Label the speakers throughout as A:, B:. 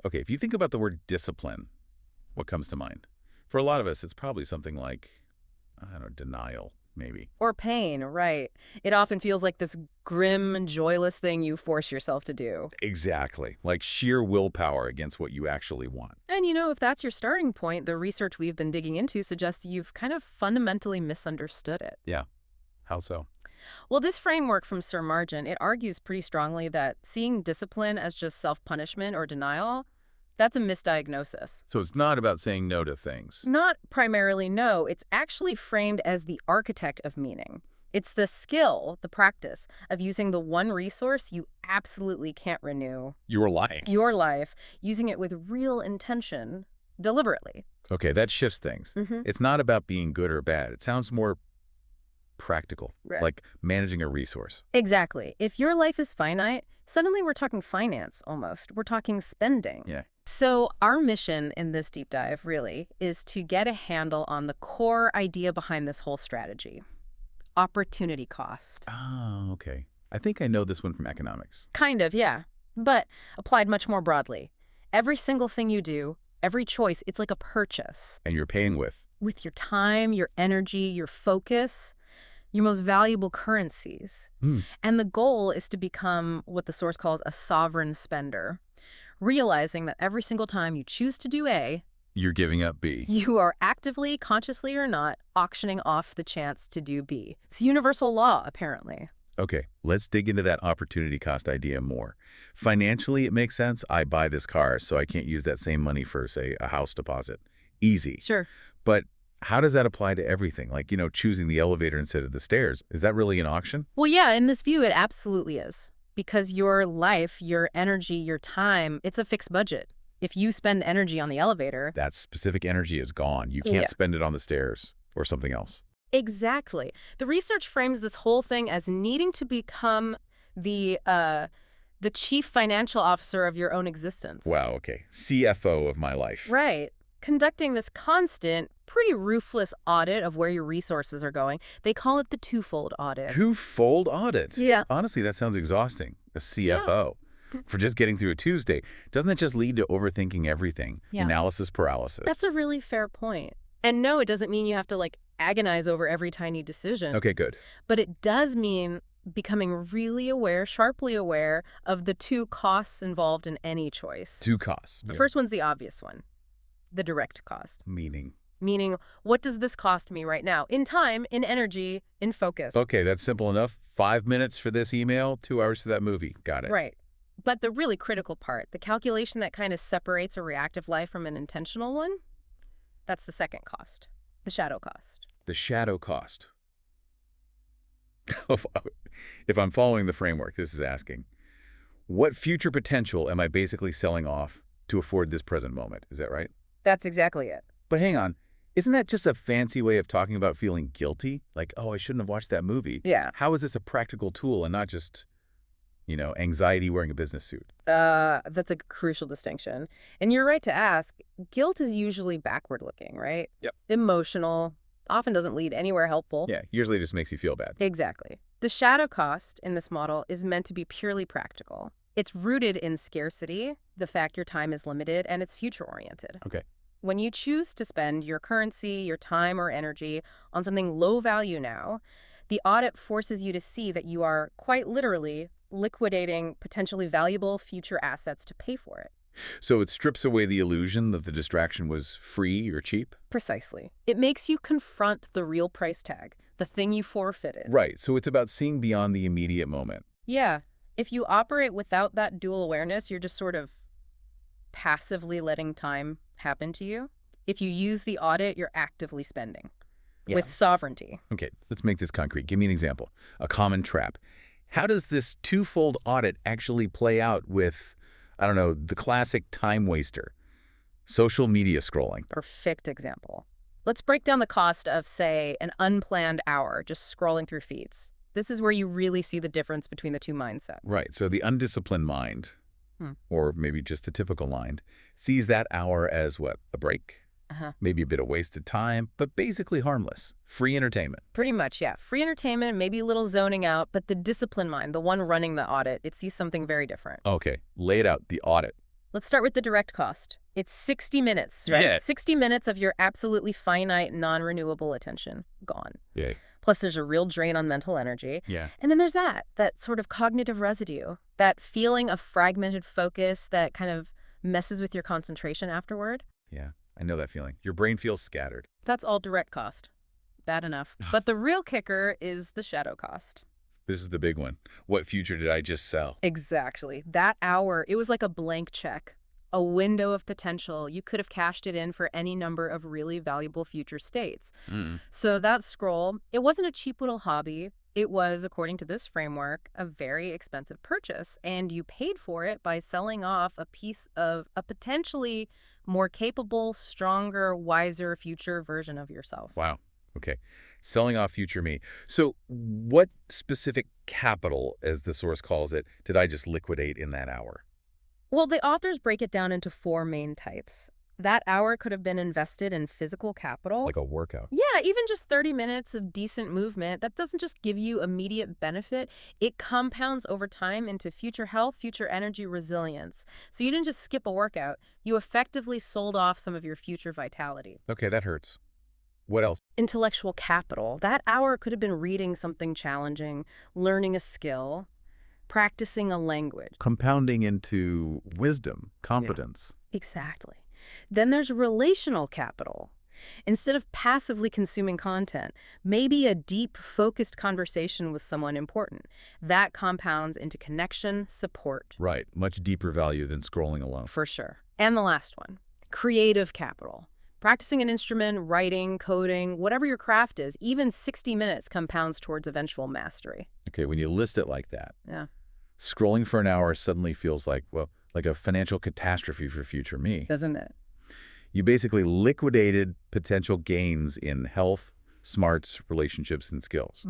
A: Okay, if you think about the word discipline, what comes to mind? For a lot of us, it's probably something like, I don't know, denial, maybe.
B: Or pain, right. It often feels like this grim and joyless thing you force yourself to do.
A: Exactly. Like sheer willpower against what you actually want.
B: And if that's your starting point, the research we've been digging into suggests you've kind of fundamentally misunderstood it.
A: Yeah. How so?
B: Well, this framework from Sir Margin, it argues pretty strongly that seeing discipline as just self-punishment or denial, that's a misdiagnosis.
A: So it's not about saying no to things.
B: Not primarily no, it's actually framed as the architect of meaning. It's the skill, the practice, of using the one resource you absolutely can't renew,
A: Your life.
B: your life, using it with real intention, deliberately.
A: Okay, that shifts things. It's not about being good or bad. It sounds more practical,
B: Right.
A: like managing a resource.
B: Exactly. If your life is finite, suddenly we're talking finance almost. We're talking spending.
A: Yeah.
B: So our mission in this deep dive really is to get a handle on the core idea behind this whole strategy. Opportunity cost.
A: Oh, okay. I think I know this one from economics.
B: Kind of, yeah. But applied much more broadly. Every single thing you do, every choice, it's like a purchase.
A: And you're paying with.
B: With your time, your energy, your focus, your most valuable currencies. And the goal is to become what the source calls a sovereign spender, realizing that every single time you choose to do A,
A: You're giving up B.
B: you are actively, consciously or not, auctioning off the chance to do B. It's universal law, apparently.
A: Okay, let's dig into that opportunity cost idea more. Financially, it makes sense. I buy this car, so I can't use that same money for, say, a house deposit. Easy.
B: Sure.
A: But how does that apply to everything? Like, choosing the elevator instead of the stairs. Is that really an auction?
B: Well, yeah, in this view, it absolutely is. Because your life, your energy, your time, it's a fixed budget. If you spend energy on the elevator...
A: That specific energy is gone. You can't spend it on the stairs or something else.
B: Exactly. The research frames this whole thing as needing to become the chief financial officer of your own existence.
A: Wow, okay. CFO of my life.
B: Right. Conducting this constant, pretty ruthless audit of where your resources are going. They call it the twofold audit.
A: Twofold audit.
B: Yeah.
A: Honestly, that sounds exhausting. A CFO. For just getting through a Tuesday. Doesn't it just lead to overthinking everything?
B: Yeah.
A: Analysis paralysis.
B: That's a really fair point. And no, it doesn't mean you have to, agonize over every tiny decision.
A: Okay, good.
B: But it does mean becoming really aware, sharply aware, of the two costs involved in any choice.
A: Two costs.
B: The first one's the obvious one. The direct cost.
A: Meaning?
B: Meaning, what does this cost me right now? In time, in energy, in focus.
A: Okay, that's simple enough. 5 minutes for this email, 2 hours for that movie. Got it.
B: Right. But the really critical part, the calculation that kind of separates a reactive life from an intentional one, that's the second cost, the shadow cost.
A: The shadow cost. If I'm following the framework, this is asking, what future potential am I basically selling off to afford this present moment? Is that right?
B: That's exactly it.
A: But hang on. Isn't that just a fancy way of talking about feeling guilty? Like, oh, I shouldn't have watched that movie.
B: Yeah.
A: How is this a practical tool and not just, anxiety wearing a business suit?
B: That's a crucial distinction. And you're right to ask, guilt is usually backward-looking, right?
A: Yep.
B: Emotional, often doesn't lead anywhere helpful.
A: Yeah, usually it just makes you feel bad.
B: Exactly. The shadow cost in this model is meant to be purely practical. It's rooted in scarcity, the fact your time is limited, and it's future-oriented.
A: Okay.
B: When you choose to spend your currency, your time, or energy on something low value now, the audit forces you to see that you are, quite literally, liquidating potentially valuable future assets to pay for it.
A: So it strips away the illusion that the distraction was free or cheap?
B: Precisely. It makes you confront the real price tag, the thing you forfeited.
A: Right, so it's about seeing beyond the immediate moment.
B: Yeah. If you operate without that dual awareness, you're just sort of passively letting time happen to you. If you use the audit, you're actively spending with sovereignty.
A: Okay, let's make this concrete. Give me an example. A common trap. How does this twofold audit actually play out with, I don't know, the classic time waster? Social media scrolling.
B: Perfect example. Let's break down the cost of, say, an unplanned hour just scrolling through feeds. This is where you really see the difference between the two mindsets.
A: Right, so the undisciplined mind, or maybe just the typical mind, sees that hour as what? A break? Maybe a bit of wasted time, but basically harmless. Free entertainment.
B: Pretty much, yeah. Free entertainment, maybe a little zoning out, but the disciplined mind, the one running the audit, it sees something very different.
A: Okay, lay it out, the audit.
B: Let's start with the direct cost. It's 60 minutes, right?
A: Yeah.
B: 60 minutes of your absolutely finite, non-renewable attention gone.
A: Yay.
B: Plus, there's a real drain on mental energy.
A: Yeah.
B: And then there's that sort of cognitive residue, that feeling of fragmented focus that kind of messes with your concentration afterward.
A: Yeah, I know that feeling. Your brain feels scattered.
B: That's all direct cost. Bad enough. But the real kicker is the shadow cost.
A: This is the big one. What future did I just sell?
B: Exactly. That hour, it was like a blank check, a window of potential. You could have cashed it in for any number of really valuable future states. So that scroll, it wasn't a cheap little hobby. It was, according to this framework, a very expensive purchase. And you paid for it by selling off a piece of a potentially more capable, stronger, wiser future version of yourself.
A: Wow. Okay. Selling off future me. So what specific capital, as the source calls it, did I just liquidate in that hour?
B: Well, the authors break it down into 4 main types. That hour could have been invested in physical capital.
A: Like a workout.
B: Yeah, even just 30 minutes of decent movement, that doesn't just give you immediate benefit. It compounds over time into future health, future energy, resilience. So you didn't just skip a workout. You effectively sold off some of your future vitality.
A: Okay, that hurts. What else?
B: Intellectual capital. That hour could have been reading something challenging, learning a skill, practicing a language.
A: Compounding into wisdom, competence.
B: Exactly. Then there's relational capital. Instead of passively consuming content, maybe a deep, focused conversation with someone important. That compounds into connection, support.
A: Right. Much deeper value than scrolling alone.
B: For sure. And the last one, creative capital. Practicing an instrument, writing, coding, whatever your craft is, even 60 minutes compounds towards eventual mastery.
A: Okay, when you list it like that,
B: Yeah.
A: scrolling for an hour suddenly feels like, well, like a financial catastrophe for future me.
B: Doesn't it?
A: You basically liquidated potential gains in health, smarts, relationships, and skills.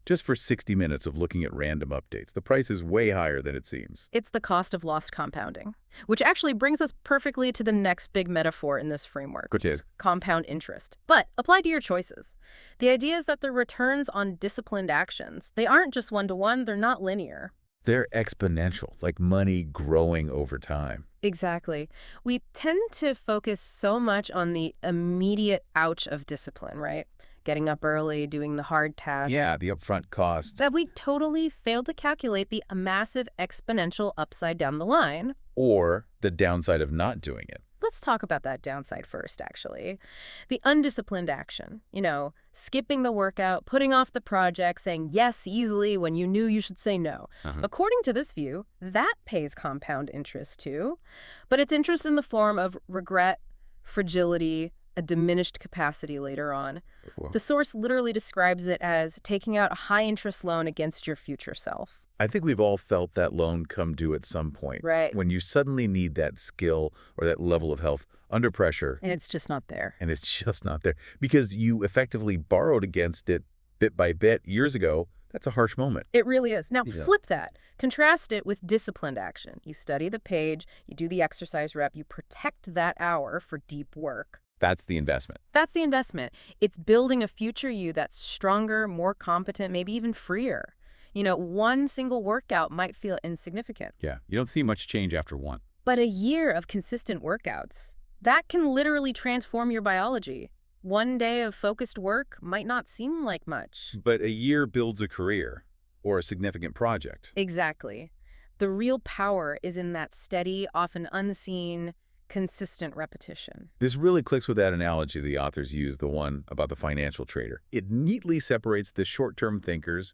A: Just for 60 minutes of looking at random updates. The price is way higher than it seems.
B: It's the cost of lost compounding, which actually brings us perfectly to the next big metaphor in this framework,
A: Which is?
B: compound interest. But applied to your choices. The idea is that the returns on disciplined actions, they aren't just one-to-one, they're not linear.
A: They're exponential, like money growing over time.
B: Exactly. We tend to focus so much on the immediate ouch of discipline, right? Getting up early, doing the hard tasks.
A: Yeah, the upfront costs.
B: That we totally fail to calculate the massive exponential upside down the line.
A: Or the downside of not doing it.
B: Let's talk about that downside first, actually. The undisciplined action, skipping the workout, putting off the project, saying yes easily when you knew you should say no. According to this view, that pays compound interest too. But it's interest in the form of regret, fragility, a diminished capacity later on.
A: Whoa.
B: The source literally describes it as taking out a high-interest loan against your future self.
A: I think we've all felt that loan come due at some point.
B: Right.
A: When you suddenly need that skill or that level of health under pressure.
B: And it's just not there.
A: And it's just not there. Because you effectively borrowed against it bit by bit years ago. That's a harsh moment.
B: It really is. Now,
A: Yeah.
B: flip that. Contrast it with disciplined action. You study the page, you do the exercise rep, you protect that hour for deep work.
A: That's the investment.
B: That's the investment. It's building a future you that's stronger, more competent, maybe even freer. One single workout might feel insignificant.
A: Yeah, you don't see much change after one.
B: But a year of consistent workouts, that can literally transform your biology. One day of focused work might not seem like much.
A: But a year builds a career or a significant project.
B: Exactly. The real power is in that steady, often unseen, consistent repetition.
A: This really clicks with that analogy the authors use, the one about the financial trader. It neatly separates the short-term thinkers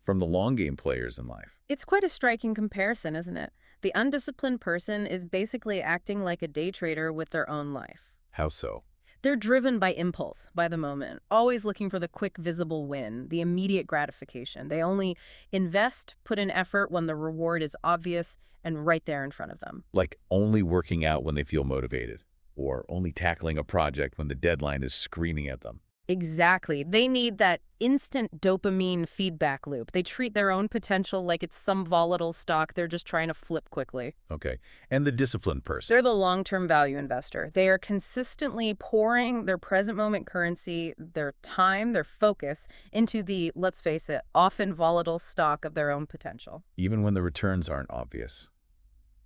A: from the long-game players in life.
B: It's quite a striking comparison, isn't it? The undisciplined person is basically acting like a day trader with their own life.
A: How so?
B: They're driven by impulse, by the moment, always looking for the quick, visible win, the immediate gratification. They only invest, put in effort when the reward is obvious and right there in front of them.
A: Like only working out when they feel motivated, or only tackling a project when the deadline is screaming at them.
B: Exactly. They need that instant dopamine feedback loop. They treat their own potential like it's some volatile stock they're just trying to flip quickly.
A: Okay. And the disciplined person.
B: They're the long-term value investor. They are consistently pouring their present moment currency, their time, their focus into the, let's face it, often volatile stock of their own potential.
A: Even when the returns aren't obvious.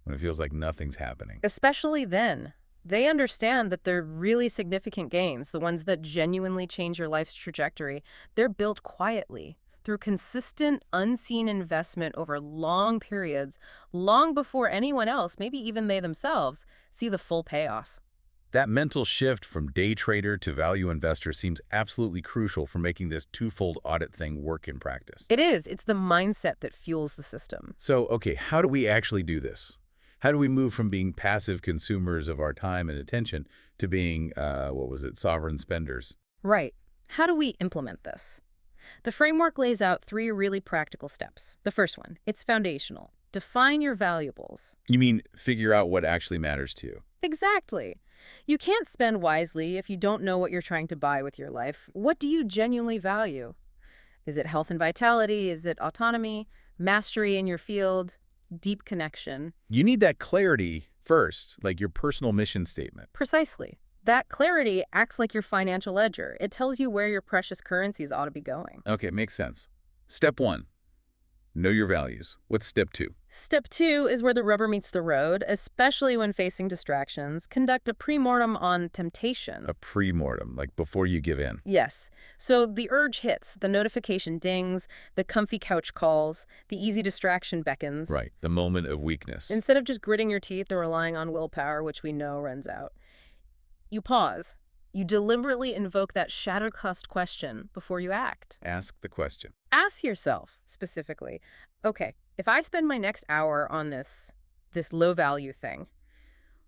A: when it feels like nothing's happening.
B: Especially then. They understand that they're really significant gains, the ones that genuinely change your life's trajectory. They're built quietly, through consistent, unseen investment over long periods, long before anyone else, maybe even they themselves, see the full payoff.
A: That mental shift from day trader to value investor seems absolutely crucial for making this twofold audit thing work in practice.
B: It is. It's the mindset that fuels the system.
A: So, okay, how do we actually do this? How do we move from being passive consumers of our time and attention to being, sovereign spenders?
B: Right. How do we implement this? The framework lays out 3 really practical steps. The first one, it's foundational. Define your valuables.
A: You mean figure out what actually matters to you?
B: Exactly. You can't spend wisely if you don't know what you're trying to buy with your life. What do you genuinely value? Is it health and vitality? Is it autonomy? Mastery in your field? Deep connection?
A: You need that clarity first, like your personal mission statement.
B: Precisely. That clarity acts like your financial ledger. It tells you where your precious currencies ought to be going.
A: Okay, makes sense. Step 1, know your values. What's step 2?
B: Step 2 is where the rubber meets the road, especially when facing distractions. Conduct a pre-mortem on temptation.
A: A pre-mortem, like before you give in.
B: Yes. So the urge hits, the notification dings, the comfy couch calls, the easy distraction beckons.
A: Right, the moment of weakness.
B: Instead of just gritting your teeth or relying on willpower, which we know runs out, you pause. You deliberately invoke that shattered-cussed question before you act.
A: Ask the question.
B: Ask yourself, specifically, okay, if I spend my next hour on this low-value thing,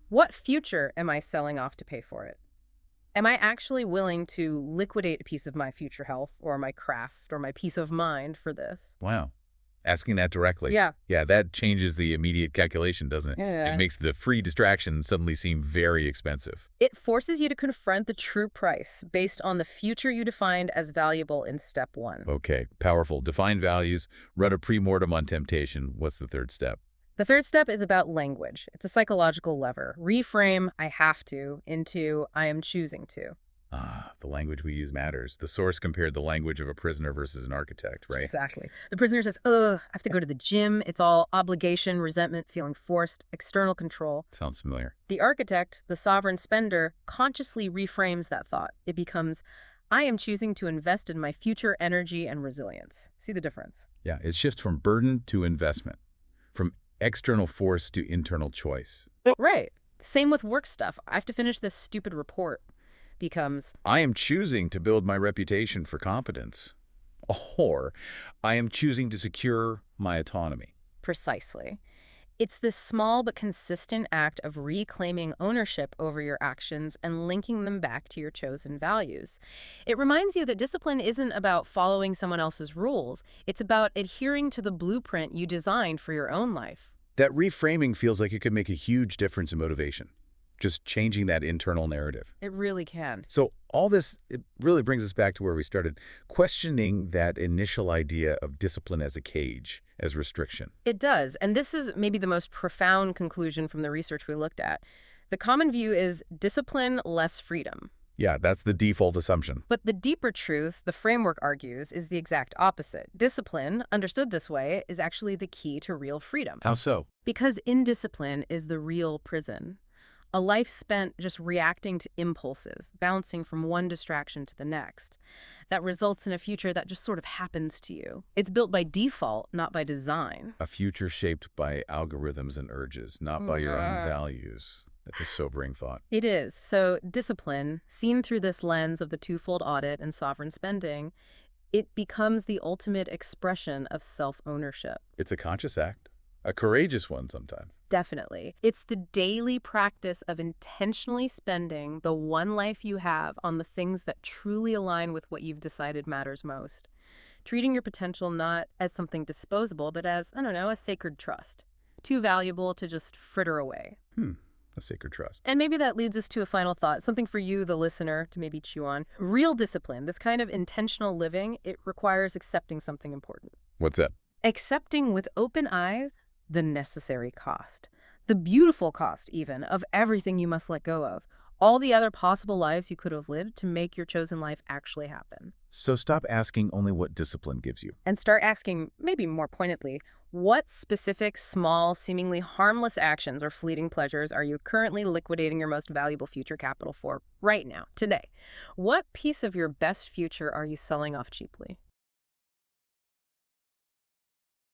B: what future am I selling off to pay for it? Am I actually willing to liquidate a piece of my future health or my craft or my peace of mind for this?
A: Wow. Asking that directly.
B: Yeah.
A: Yeah, that changes the immediate calculation, doesn't it?
B: Yeah.
A: It makes the free distraction suddenly seem very expensive.
B: It forces you to confront the true price based on the future you defined as valuable in step 1.
A: Okay, powerful. Define values, run a pre-mortem on temptation. What's the third step?
B: The third step is about language. It's a psychological lever. Reframe "I have to" into "I am choosing to."
A: Ah, the language we use matters. The source compared the language of a prisoner versus an architect, right?
B: Exactly. The prisoner says, ugh, I have to go to the gym. It's all obligation, resentment, feeling forced, external control.
A: Sounds familiar.
B: The architect, the sovereign spender, consciously reframes that thought. It becomes, I am choosing to invest in my future energy and resilience. See the difference?
A: Yeah, it shifts from burden to investment, from external force to internal choice.
B: Right. Same with work stuff. I have to finish this stupid report. Becomes,
A: I am choosing to build my reputation for competence. Or I am choosing to secure my autonomy.
B: precisely. It's this small but consistent act of reclaiming ownership over your actions and linking them back to your chosen values. It reminds you that discipline isn't about following someone else's rules. It's about adhering to the blueprint you designed for your own life.
A: That reframing feels like it could make a huge difference in motivation. Just changing that internal narrative.
B: It really can.
A: So all this, it really brings us back to where we started, questioning that initial idea of discipline as a cage, as restriction.
B: It does. And this is maybe the most profound conclusion from the research we looked at. The common view is discipline, less freedom.
A: Yeah, that's the default assumption.
B: But the deeper truth, the framework argues, is the exact opposite. Discipline, understood this way, is actually the key to real freedom.
A: How so?
B: Because indiscipline is the real prison. A life spent just reacting to impulses, bouncing from one distraction to the next. That results in a future that just sort of happens to you. It's built by default, not by design.
A: A future shaped by algorithms and urges, not by your own values. That's a sobering thought.
B: It is. So discipline, seen through this lens of the twofold audit and sovereign spending, it becomes the ultimate expression of self-ownership.
A: It's a conscious act, a courageous one sometimes.
B: Definitely. It's the daily practice of intentionally spending the one life you have on the things that truly align with what you've decided matters most. Treating your potential not as something disposable, but as, I don't know, a sacred trust. Too valuable to just fritter away.
A: A sacred trust.
B: And maybe that leads us to a final thought, something for you, the listener, to maybe chew on. Real discipline, this kind of intentional living, it requires accepting something important.
A: What's that?
B: Accepting with open eyes the necessary cost, the beautiful cost even, of everything you must let go of. all the other possible lives you could have lived to make your chosen life actually happen.
A: So stop asking only what discipline gives you.
B: And start asking, maybe more pointedly, what specific, small, seemingly harmless actions or fleeting pleasures are you currently liquidating your most valuable future capital for right now, today? What piece of your best future are you selling off cheaply?